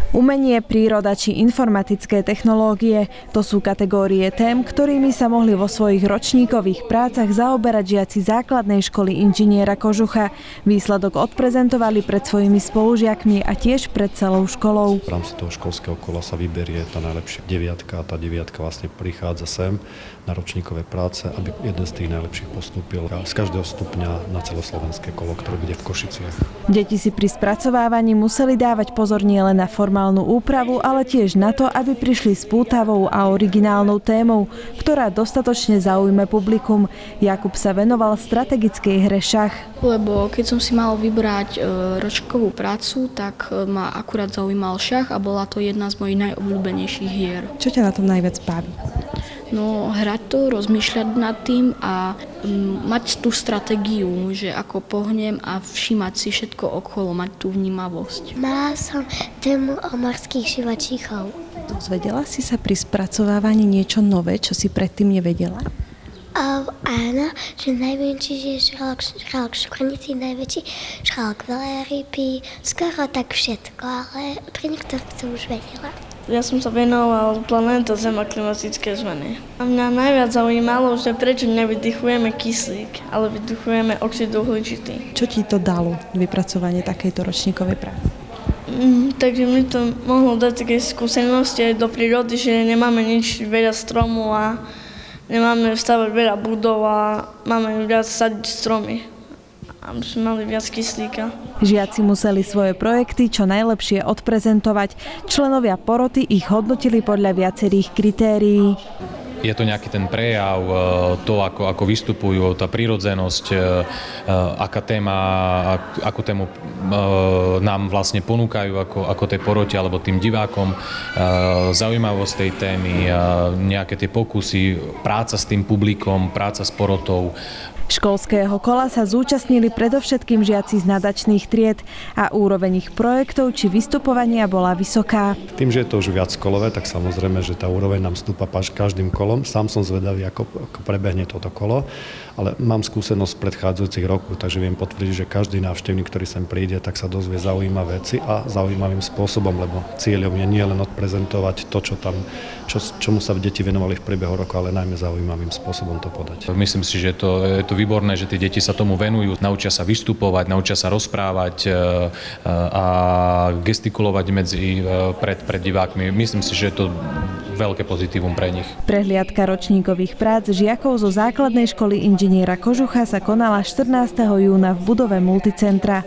Umenie, príroda či informatické technológie – to sú kategórie tém, ktorými sa mohli vo svojich ročníkových prácach zaoberať žiaci základnej školy inžiniera Kožucha. Výsledok odprezentovali pred svojimi spolužiakmi a tiež pred celou školou. V rámci toho školského kola sa vyberie tá najlepšia deviatka a tá deviatka vlastne prichádza sem na ročníkové práce, aby jeden z tých najlepších postúpil z každého stupňa na celoslovenské kolo, ktoré bude v Košiciach. Deti si pri spracovávaní museli dávať pozor nielen na formálnu úpravu, ale tiež na to, aby prišli s pútavou a originálnou témou, ktorá dostatočne zaujme publikum. Jakub sa venoval strategickej hre šach. Lebo keď som si mal vybrať ročníkovú prácu, tak ma akurát zaujímal šach a bola to jedna z mojich najobľúbenejších hier. Čo ťa na tom najviac baví? No, hrať to, rozmýšľať nad tým a mať tú stratégiu, že ako pohnem a všímať si všetko okolo, mať tú vnímavosť. Mala som tému o morských živočíchov. Dozvedela si sa pri spracovávaní niečo nové, čo si predtým nevedela? Áno, že najmenší je žralok škornici, najväčší žralok veľryby, skoro tak všetko, ale pri niektorých som už vedela. Ja som sa venoval planéta Zem a klimatické zmeny. A mňa najviac zaujímalo, že prečo nevydychujeme kyslík, ale vydychujeme oxid uhličitý. Čo ti to dalo, vypracovanie takejto ročníkovej práce? Takže mi to mohlo dať také skúsenosti aj do prírody, že nemáme nič veľa stromov a nemáme stavať veľa budov a máme viac sadiť stromy. Aby sme mali viac kyslíka. Žiaci museli svoje projekty čo najlepšie odprezentovať. Členovia poroty ich hodnotili podľa viacerých kritérií. Je to nejaký ten prejav, to, ako vystupujú, tá prirodzenosť, aká téma, akú tému nám vlastne ponúkajú ako tej porote alebo tým divákom, zaujímavosť tej témy, nejaké tie pokusy, práca s tým publikom, práca s porotou. Školského kola sa zúčastnili predovšetkým žiaci z nadačných tried a úroveň ich projektov či vystupovania bola vysoká. Tým, že je to už viac kolové, tak samozrejme, že tá úroveň nám stúpa každým kolom. Sám som zvedavý, ako prebehne toto kolo, ale mám skúsenosť z predchádzajúcich rokov, takže viem potvrdiť, že každý návštevník, ktorý sem príde, tak sa dozvie zaujímavé veci a zaujímavým spôsobom, lebo cieľom je nie len odprezentovať to, čomu sa deti venovali v priebehu roka, ale najmä zaujímavým spôsobom to podať. Myslím si, že je to výborné, že tie deti sa tomu venujú, naučia sa vystupovať, naučia sa rozprávať a gestikulovať pred divákmi. Myslím si, že je to veľké pozitívum pre nich. Prehliadka ročníkových prác žiakov zo základnej školy inžiniera Kožucha sa konala 14. júna v budove Multicentra.